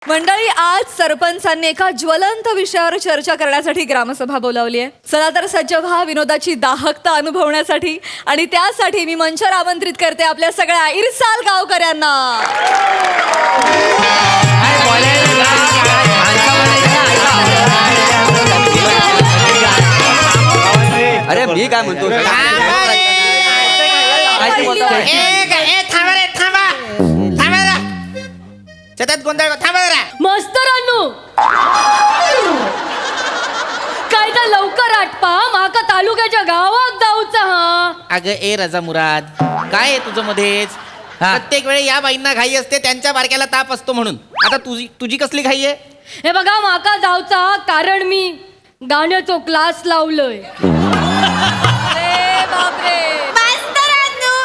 मंडळी, आज सरपंचांनी एका ज्वलंत विषयावर चर्चा करण्यासाठी ग्रामसभा बोलावली आहे. चला तर सज्ज व्हा विनोदाची दाहकता अनुभवण्यासाठी. आणि त्यासाठी मी मंचावर आमंत्रित करते आपल्या सगळ्या इरसाल गावकऱ्यांना. अरे मी काय म्हणतो, सतत गोंधळ थांबा जरा. मास्तरांनो, काय तर लवकर आटपा, माका तालुक्याच्या गावात जाऊचा हा. अगं ए रजा मुराद, काय आहे तुझं मध्येच? प्रत्येक वेळी या बाईंना घाई असते, त्यांच्या बारक्याला ताप असतो म्हणून. आता तुझी कसली घाई आहे? हे बघा, माका जाऊचा कारण मी गाण्याचो क्लास लावलंय. अरे बापरे, मास्तरांनो,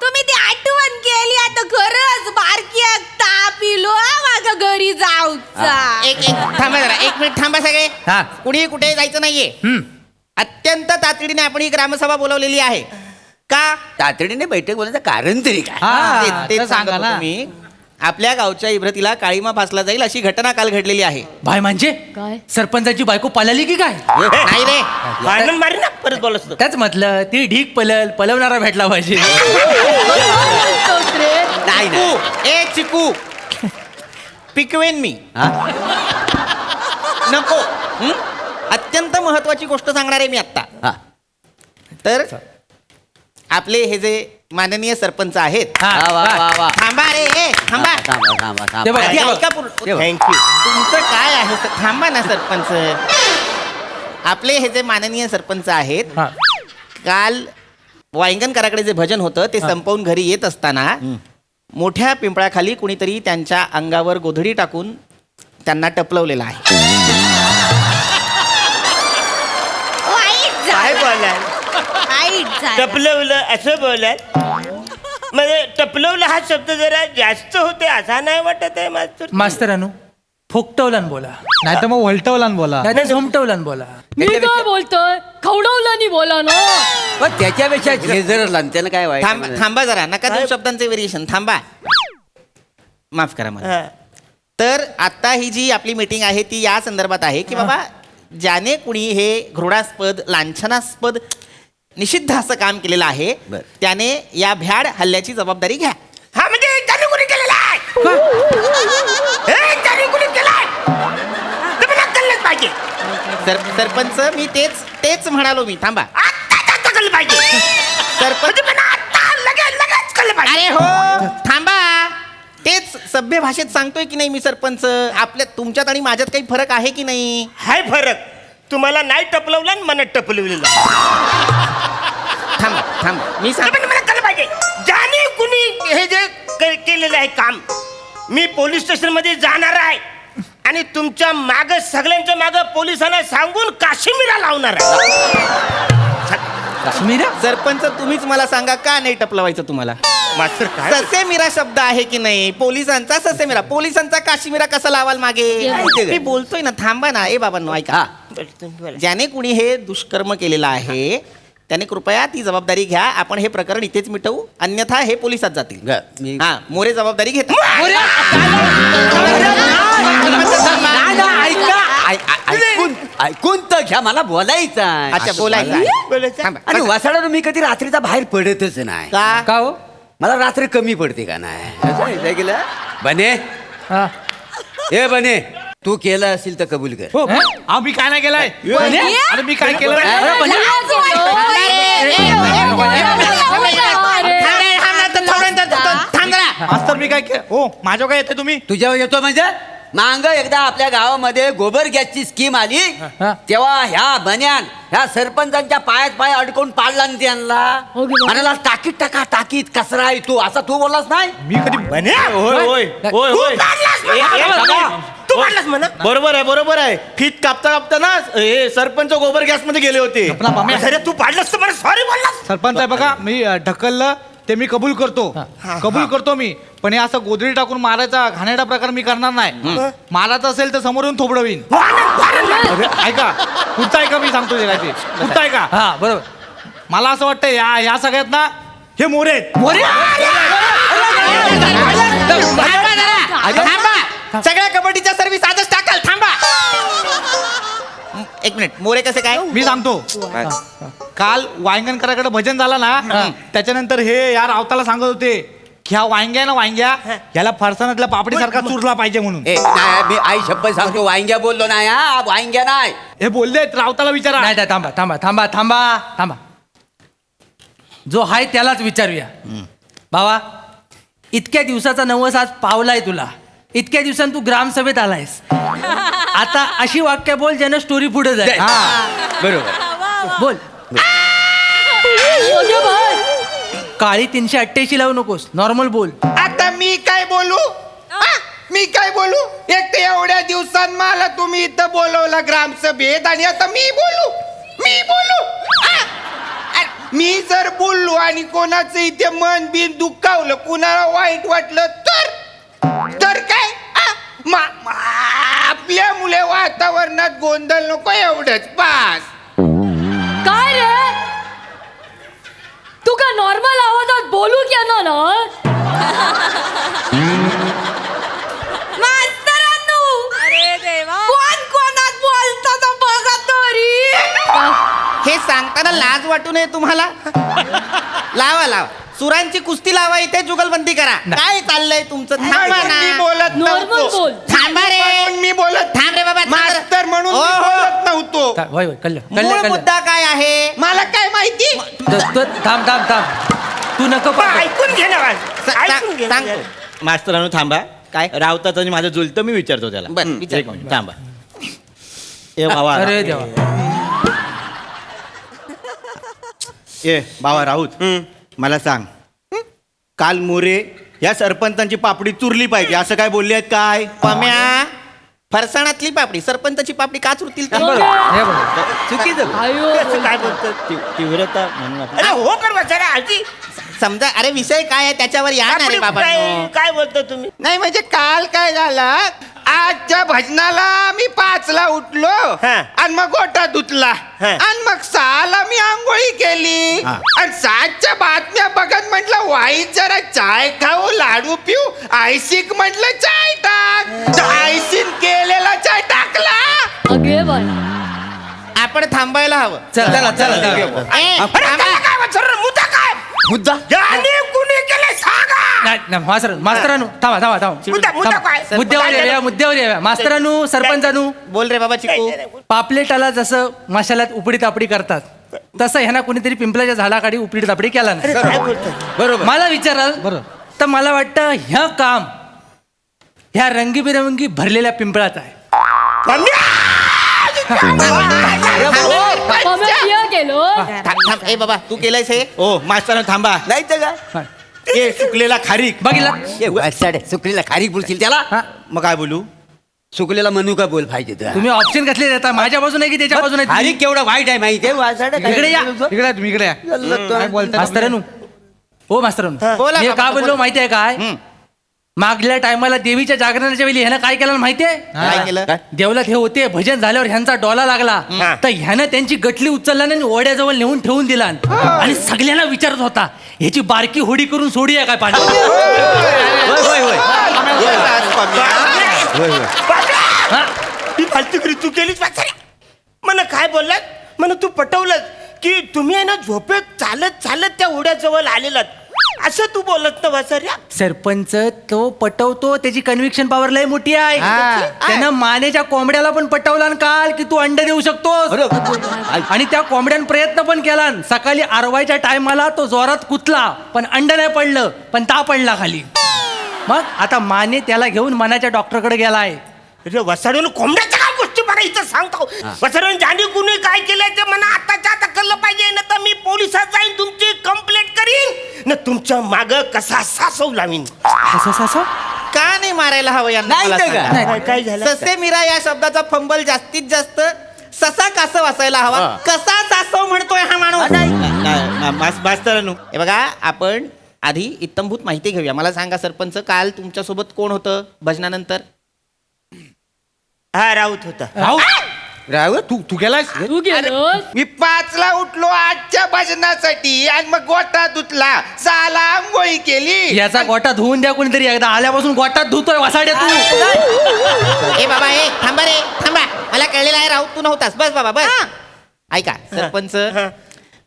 तुम्ही ती आठवण केली. आता खरंच बारकी तापिलो माझ्या घरी जाऊचा. एक थांबा जरा, 1 मिनिट थांबा सगळे. कुणी कुठे जायचं नाहीये. अत्यंत तातडीने आपण ही ग्रामसभा बोलवलेली आहे. का? तातडीने बैठक बोलायचं कारण तरी काय? तेच सांगा ना तुम्ही. आपल्या गावच्या इब्रतीला काळीमा फासला जाईल अशी घटना काल घडलेली आहे. भाई म्हणजे काय? सरपंचाची बायको पळाली की काय? नाही रे, भांडण मारी ना परत बोलत त्याच म्हटलं ती ढीक पलवणारा भेटला पाहिजे. नाही ना. ए चिकू, पिकवेन मी. नको. अत्यंत महत्वाची गोष्ट सांगणार आहे मी आता. हा. तर आपले हे जे माननीय सरपंच आहेत. हा, वा वा वा. थांबा रे, थांबा. थांबा थांबा ते थांबा. बघा, आधी ते बघा. ऐका पूर्ण. थँक्यू. तुमचं काय आहे थांबा ना सरपंच. आपले हे जे माननीय सरपंच आहेत, हा. काल वायंगणकराकडे जे भजन होतं ते संपवून घरी येत असताना मोठ्या पिंपळाखाली कुणीतरी त्यांच्या अंगावर गोधडी टाकून त्यांना टपलवलेलं आहे. वाईट काय झालं, बोलाय? वाईट झालं. टपलवलं असं बोलाय? म्हणजे टपलवलं हा शब्द जरा जास्त होते असा नाही वाटत आहे मास्तर. मास्तरानू, फुकटवलन बोला, नाही तर मग वलटवलान बोला. नाही तर झोमटवलन बोला. मी काय बोलतोय, खवडवलं बोला ना. पण त्याच्यापेक्षा झेजर त्यानं काय वाईट थांबा जरा, नका दोन शब्दांचे व्हेरिएशन. थांबा, माफ करा मला. हा. तर आता ही जी आपली मीटिंग आहे ती या संदर्भात आहे की बाबा ज्याने कुणी हे घृणास्पद, लांछनास्पद, निषिद्ध असं काम केलेलं आहे बरं. त्याने या भ्याड हल्ल्याची जबाबदारी घ्या. हा म्हणजे त्याने कुणी केलेला आहे? हे त्याने कुणी केलाय? तुम्हाला कळलंच पाहिजे. सरपंच मी तेच म्हणालो मी. थांबा. आता कळलं पाहिजे. सरपंच म्हणजे मला आता लगेच कळलं पाहिजे. अरे हो, थांबा. तेच सभ्य भाषेत सांगतोय की नाही मी सरपंच. आपल्या तुमच्यात आणि माझ्यात काही फरक आहे की नाही? हाय फरक. तुम्हाला नाही टपलवलं आणि मला टपलवलेलं. थांबा मी सांग. पण मला कळलं पाहिजे ज्याने कुणी हे जे केलेलं आहे काम. मी पोलीस स्टेशन मध्ये जाणार आहे आणि तुमच्या माग सगळ्यांच्या माग पोलिसांना सांगून काश्मीरा लावणार आहे. काश्मीर सरपंच तुम्हीच मला सांगा का नाही टपलवायचं तुम्हाला? मास्तर काय ससेमिरा शब्द आहे की नाही? पोलिसांचा ससेमिरा, पोलिसांचा काश्मीरा कसा लावाल मागे? मी बोलतोय ना, थांबा ना. ए बाबांनो ऐका. ज्याने कुणी हे दुष्कर्म केलेलं आहे त्याने कृपया ती जबाबदारी घ्या. आपण हे प्रकरण इथेच मिटवू, अन्यथा हे पोलिसात जातील. हा, मोरे जबाबदारी घेत. ऐकून तर घ्या, मला बोलायचं आहे. अच्छा, बोलायचं. बोलायचं? थांबा. आणि वसाडानं मी कधी रात्रीचा बाहेर पडतच नाही. का? हो? मला रात्री कमी पडते का नाही? असं आहे गेलं. बने, हा. हे बने, तू केलं असेल तर कबूल कर. हो, मी काय नाही केलंय. अरे मी काय केलं? अरे, पण- मास्तर मी काय केलं? हो, माझ्या काय येते तुम्ही? तुझ्यावर येतो म्हणजे मांग एकदा आपल्या गावामध्ये गोबर गॅसची स्कीम आली हा. तेव्हा ह्या बन्यान ह्या सरपंचांच्या पायात पाय अडकून पाडला ना त्यांना. हो की बा? म्हणाला टाकीत टाका, टाकीत कचरा आहे तू, असा तू बोललास नाही? मी कधी बने? होय होय होय होय. तू मारलास म्हणा. बरोबर आहे. फीत कापता ना हे सरपंच गोबर गॅस मध्ये गेले होते. अरे तू पाडलंस तर मला सॉरी बोललास. सरपंच आहे बघा, मी ढकललं ते मी कबूल करतो मी. पण हे असं गोधडी टाकून मारायचा घाणेरडा प्रकार मी करणार नाही. मारायचं असेल तर समोरून थोबडवीन. अरे, ऐका, पुढचं ऐका, मी सांगतो जे काय ते. पुढचं ऐका. हा, बरोबर. मला असं वाटतं या सगळ्यात ना हे मोरे आहेत. मोरे? थांबा. सगळ्या कबड्डीच्या सर्व्हिस आजच टाकाल. थांबा एक मिनिट. मोरे कसे काय? मी सांगतो काल वांगणकराकडे भजन झाला ना त्याच्यानंतर हे या रावताला सांगत होते की ह्या वांग्या ना वांग्या ह्याला फरसाणातल्या पापडीसारखा चुरला पाहिजे म्हणून. नाही, मी आई शब्द सांगतो वांग्या बोललो नाही हा वांग्या नाही. हे बोलले रावताला विचारा. नाही थांबा थांबा थांबा थांबा थांबा. जो आहे त्यालाच विचारूया. बाबा इतक्या दिवसाचा नवस आज पावलाय तुला. इतक्या दिवसांनी तू ग्रामसभेत आलायस. आता अशी वाक्य बोल ज्यानं स्टोरी पुढे जाईल. बरोबर. बोल. अगे बाय. काळी 388 लावू नकोस. नॉर्मल बोल. आता मी काय बोलू? मी काय बोलू? एक तर एवढ्या दिवसात मला तुम्ही इथं बोलवलं ग्रामसभेत आणि आता मी बोलू. मी जर बोललो आणि कोणाचं इथे मन बिन दुखावलं कुणाला वाईट वाटलं तर काय आपल्या मुले वातावरणात गोंधळ नको एवढंच पास. काय रे तू का नॉर्मल आवाजात बोलू की ना अरे देवा कोण कोणात बोलतो तो बघा तरी. हे सांगताना लाज वाटू नये तुम्हाला. लावा सुरांची कुस्ती लावा. इथे जुगलबंदी करा. काय चाललंय तुमचं? थांबा ना. मी बोलत नॉर्मल नव्हतो. बोल. थांबा रे. पण मी बोलत थांब रे बाबा. मास्तर म्हणून मी बोलत नव्हतो. वय वय कल्लं मूळ मुद्दा काय आहे? मला काय माहिती? थांब थांब थांब. तू नको पण ऐकून घे ना ऐकून घे ना. सांगतो. मास्तरांनो थांबा. काय? रावताचं आणि माझं जुलतं मी विचारतो त्याला. बरं, विचार. एक मिनिट थांबा. ए बाबा अरे देवा. ए बाबा राऊत मला सांग काल मोरे या सरपंचांची पापडी चुरली पाहिजे असं काय बोलले आहेत काय? पम्या फरसाणातली पापडी सरपंचाची पापडी का चुरतील ते? हे बघ. चुकीचं. आयो असं काय बोलतात? तीव्रता म्हणून आपण- अरे हो पण बचारा आजी समजा अरे विषय काय आहे त्याच्यावर या ना रे बाबा. काय बोलता तुम्ही? नाही म्हणजे काल काय झालं आजच्या भजनाला मी 5ला उठलो हा. आणि मग गोटा धुतला हा. आणि मग 6ला मी आंघोळी केली हा. आणि 7च्या बातम्या बघत म्हटलं वाईट जरा चाय खाऊ लाडू पिऊ आयसिक म्हटलं चाय टाक आयसीन केलेला चाय टाकला. अगे बाय. आपण थांबायला हवं. चला चला चला. ए, अरे थांबा. त्याला काय बचारा मुद्दा काय? मुद्दा ज्याने कुणी केलं सांगा. नाही मास्तरानू थांबा मुद्दा काय? मुद्द्यावर येऊया. मास्तरानू सरपंचानू बोल रे बाबा चिकू. पापलेटाला जसं मशालात उपडी तापडी करतात तसं ह्याना कुणीतरी पिंपलाच्या झाडाखाली उपडी तापडी केला नाही. काय बोलतात? बरोबर. मला विचाराल तर मला वाटतं ह्या काम ह्या रंगीबिरंगी भरलेल्या पिंपळात आहे. पम्या पिया गेलो. थांब. ए बाबा तू केलंयस हे? ओ मास्तरांनो थांबा. नाही तर काय ए सुकलेला खारीक. बघितला. ए, वासाडे, सुकलेला खारीक बोलशील त्याला. हा? मग काय बोलू? सुकलेला म्हणू का बोल पाहिजे तुला. तुम्ही ऑप्शन कसले देता? माझ्या बाजूने की त्याच्या बाजूने? खारीक केवढं वाईट आहे माहिती आहे वासाडे. इकडे या. इकडे या, तुम्ही इकडे या. काय बोलताय? मास्तरानू हो मास्तरानू बोला मी बाबा, का बोललो बोला. माहिती आहे काय? मागल्या टायमाला देवीच्या जागरणाच्या वेळी ह्यानं काय केलं माहितीये? काय केलं? देवलात हे होते भजन झाल्यावर ह्यांचा डोला लागला हा. तर ह्यानं त्यांची गटली उचलला आणि ओढ्याजवळ नेऊन ठेवून दिला आणि सगळ्यांना विचारत होता ह्याची बारकी होडी करून सोडूया काय पाणी. हा? ही फालतुगिरी तू केलीच वाचाऱ्या. मला काय बोललात? मला तू पटवलं की तुम्ही आहे ना झोपेत चालत चालत त्या ओढ्याजवळ आलेलात असं तू बोलत ना वाचाऱ्या. सरपंच तो पटवतो त्याची कन्व्हिक्शन पॉवर लय मोठी आहे. त्यानं मानेच्या कोंबड्याला पण पटवला न काल की तू अंड देऊ शकतोस आणि त्या कोंबड्यानं प्रयत्न पण केला. सकाळी आरवायच्या टायमाला तो जोरात कुतला पण अंड नाही पडलं पण ता पडला खाली. मग आता माने त्याला घेऊन मनाच्या डॉक्टरकडे गेलाय. अरे वसाडून कोंबड्याच्या काय गोष्टी बघा इथं सांगतो. वसाडून जाणी कुणी काय केलंय ते मला आताच्या आता कळलं पाहिजे ना तर मी पोलिसात जाईन तुमची कंप्लेंट करीन ना तुमच्या माग कसा सासव लावीन. असं का नाही मारायला हवं यांना? नाही मला तर का? सांगा. काय झालं? ससे मीरा या शब्दाचा फंबल जास्तीत जास्त ससा कासव असायला हवा. कसा सासव म्हणतोय हा माणूस. मास्तरांनो हे बघा आपण आधी इत्तमभूत माहिती घेऊया. मला सांगा सरपंच काल तुमच्या सोबत कोण होतं भजनानंतर? हा राऊत होता. राहुल तू गेलास तू गेलोस मी 5ला उठलो 8च्या भजनासाठी आणि मग गोटा धुतला 6ला आंघोळी केली. याचा गोटा धुवून द्या कोणीतरी एकदा आल्यापासून गोटात धुतोय वसाड्या तू. ए बाबा ए थांबा रे थांबा मला कळलेलं आहे राऊत तू नव्हतास बस बाबा बस ऐका सरपंच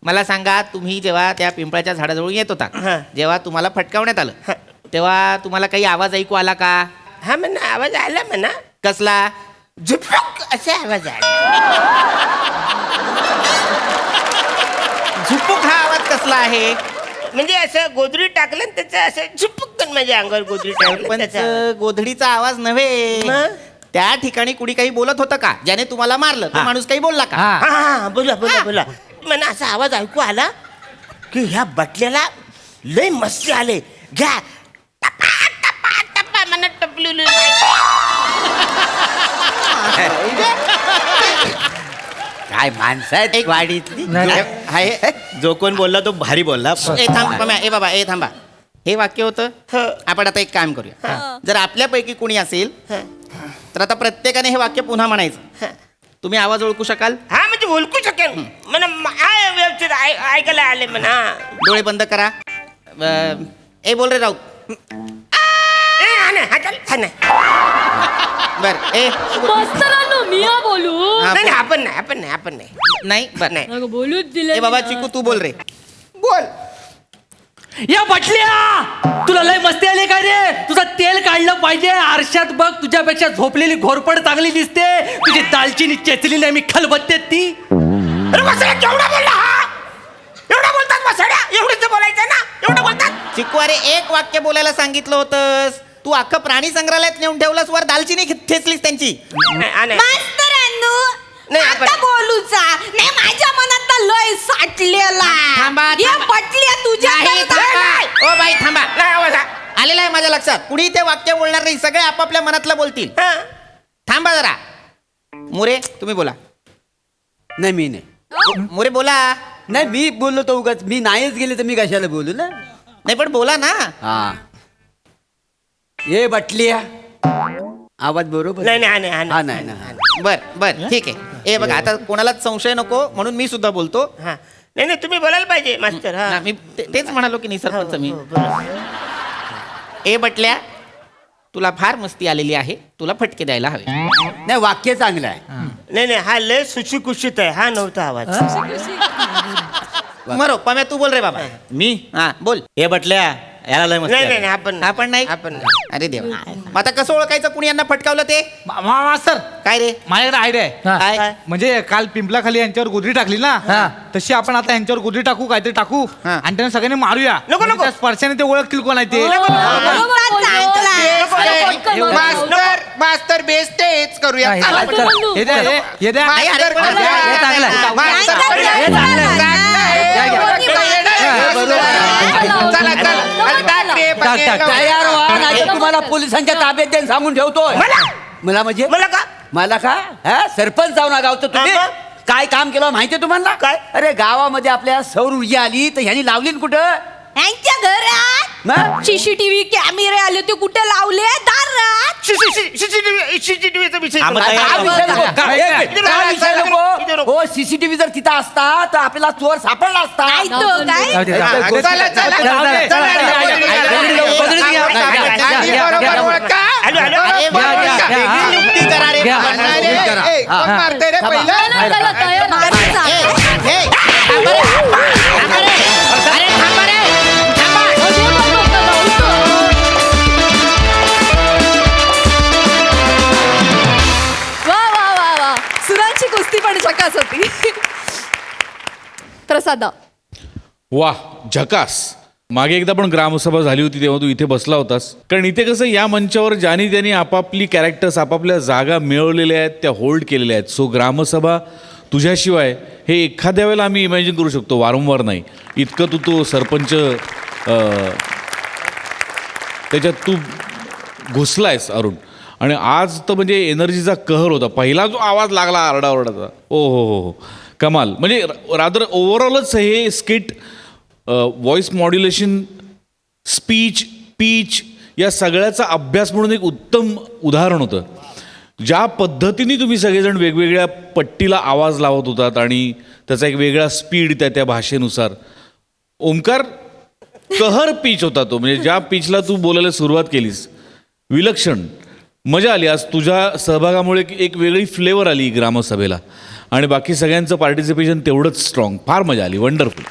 मला सांगा तुम्ही जेव्हा त्या पिंपळाच्या झाडाजवळ येत होता जेव्हा तुम्हाला फटकावण्यात आलं तेव्हा तुम्हाला काही आवाज ऐकू आला का? हा म्हणा आवाज आला म्हणा कसला? झुपक असा आवाज आला. झुपूक हा आवाज कसला आहे? म्हणजे असं गोदरी टाकलं आणि त्याचं असं झुपक माझ्या अंगावर गोदरी टाकलं पण त्याचा आवाज. गोधडीचा आवाज नव्हे मग? त्या ठिकाणी कुणी काही बोलत होतं का ज्याने तुम्हाला मारलं तो माणूस काही बोलला का? हा हा बोला बोला बोला मला असा आवाज ऐकू आला की ह्या बटल्याला लय मस्ती आले घ्या टपा टपा टपा मला टपलेलं काय माणसं आहेत वाडीतली. आहे जो कोण बोलला तो भारी बोलला. ए थांब पम्या, ए बाबा ए थांबा हे वाक्य होतं आपण आता एक काम करूया जर आपल्यापैकी कोणी असेल तर आता प्रत्येकाने हे वाक्य पुन्हा म्हणायचं. तुम्ही आवाज ओळखू शकाल? हा म्हणजे ओळखू शकेल म्हणा व्यवस्थित ऐकायला आले म्हणा. डोळे बंद करा. ए बोल रे राऊत. ए, हा नाही, हा चाल, हा नाही. बर ए मास्तरांनो मी हा बोलू हा, नाही, बोल. नाही, आपण नाही आपण नाही आपण नाही नाही बर नाही. अगं, बोलूच दिले ए बाबा चिकू तू बोल रे. बोल या बटल्या तुला लय मस्ती आली काय रे? तुझं तेल काढलं पाहिजे. आरशात बघ तुझ्यापेक्षा झोपलेली घोरपड चांगली दिसते. तुझी दालचिनी चेचली नाही मी खलबत्ते ती. अरे वसाड्या केवढा बोलला हा एवढा बोलतात वसाड्या एवढंच बोलायचं ना एवढं बोलतात. चिकू अरे एक वाक्य बोलायला सांगितलं होतंस तू अख्खं प्राणी संग्रहालयात नेऊन ठेवलंस वर दालचिनी ठेचलीस त्यांची. नाही, हा नाही. मास्तरांनो नाही, आता आपण- बोलूचा नाही माझ्या मनात तर लय साठलेला थांबा, या थांबा. पटल्या तुझ्या नाही, थांबा. ओ बाई थांबा नाही, आवाज हा. आलेला आहे माझ्या लक्षात कुणी ते वाक्य बोलणार नाही सगळे आपापल्या मनातलं बोलतील. हा. थांबा जरा मोरे तुम्ही बोला. नाही मी नाही मोरे बोला. नाही मी बोललो तो उगाच मी नाहीच गेले तर मी कशाला बोलू ना. नाही पण बोला ना. हा ये बटलिया आवाज बरोबर नाही नाही हा नाही, हा हा नाही. नाही ना बर बर ठीक आहे. ए बघा आता कोणालाच संशय नको म्हणून मी सुद्धा बोलतो. हा. नाही नाही तुम्ही बोलायला पाहिजे मास्तर हा ना, मी तेच म्हणालो की नाही सरपंच मी. ए बटल्या तुला फार मस्ती आलेली आहे तुला फटके द्यायला हवे. नाही वाक्य चांगलं आहे. नाही नाही हा लय सुशिकुशित आहे हा नव्हता आवाज. मरो पम्या तू बोल रे बाबा. मी हा बोल. हे बटल्या याला लय मस्ती नाही आली. नाही आपण आपण नाही आपण नाही. अरे देवा मग आता कसं ओळखायचं कुणी यांना फटकावलं ते? मास्तर काय रे माझ्याकडे आयडिया आहे. काय? म्हणजे काल पिंपलाखाली यांच्यावर गोदरी टाकली ना तशी आपण आता यांच्यावर गोदरी टाकू काहीतरी टाकू हा. आणि त्यांना सगळ्यांनी मारूया. नको, म्हणजे नको. त्या स्पर्शाने ते ओळखतील कोण आहे ते. मास्तर बेस्ट हेच करूया. हा, चला, हे- चला. हे द्या, हे द्या. नाही, अरे, मास्तर, पण- हे चांगलं आहे. मास्तर, हे चांगलं आहे. चांगलं आहे. घ्या, घ्या. बरोबर आहे. चला चला आणि टाक रे, टाक, बघे, टाक. तयार व्हा नाही तुम्हाला पोलिसांच्या ताब्यात देऊन सांगून ठेवतोय. मला म्हणजे मला का मला का हा सरपंच जाऊ ना गावचं तुम्ही हा, काय काम केलं माहितीये तुम्हाला काय? अरे गावामध्ये आपल्या सौर ऊर्जा आली तर ह्यांनी लावली ना कुठं यांच्या घरात मग? सीसीटीव्ही कॅमेरे आले ते कुठे लावले दारात. सीसीटीव्हीचा विषय आम्ही चालू आहे. तयार काय विषय नको? काय? काय विषय इथे नको? नको. हो सीसीटीव्ही जर तिथं असता तर आपल्याला चोर सापडला असता. काय तो काय जाऊ दे, जाऊ दे. चला, चला, चला, चला, गोधडी घ्या. आणि घ्या, बरोबर घ्या. ओळखा. Hello, hello. अरे घ्या, बाबा, घ्या, घ्या. वेगळी युक्ती करा रे घ्या. बाबा. अरे, करा. ए, कोण हा. मारतंय रे पहिलं? चला तयार मारायचा. ए, ए, थांबा रे. थांबा रे. अरे थांबा रे. थांबा. वा वा वा वा सुरांची कुस्ती पण झकास होती. प्रसादा वाह झकास. मागे एकदा पण ग्रामसभा झाली होती तेव्हा तू इथे बसला होतास. कारण इथे कसं या मंचावर ज्यानी त्यांनी आपापली कॅरेक्टर्स आपापल्या जागा मिळवलेल्या आहेत त्या होल्ड केलेल्या आहेत. सो ग्रामसभा तुझ्याशिवाय हे एखाद्या वेळेला आम्ही इमॅजिन करू शकतो वारंवार नाही. इतकं तू तो सरपंच त्याच्यात तू घुसलायस अरुण. आणि आज तर म्हणजे एनर्जीचा कहर होता. पहिला जो आवाज लागला आरडाओरडाचा ओ हो कमाल. म्हणजे रादर ओव्हरऑलच हे skit voice modulation speech pitch या सगळ्याचा अभ्यास म्हणून एक उत्तम उदाहरण होतं. ज्या पद्धतीने तुम्ही सगळेजण वेगवेगळ्या पट्टीला आवाज लावत होतात आणि त्याचा एक वेगळा स्पीड त्या भाषेनुसार. ओमकार, कहर पिच होता तो, म्हणजे ज्या पिचला तू बोलायला सुरुवात केलीस, विलक्षण मजा आली. आज तुझ्या सहभागामुळे एक वेगळी फ्लेवर आली ग्रामसभेला आणि बाकी सगळ्यांचं पार्टिसिपेशन तेवढंच स्ट्रॉंग. फार मजा आली. वंडरफुल.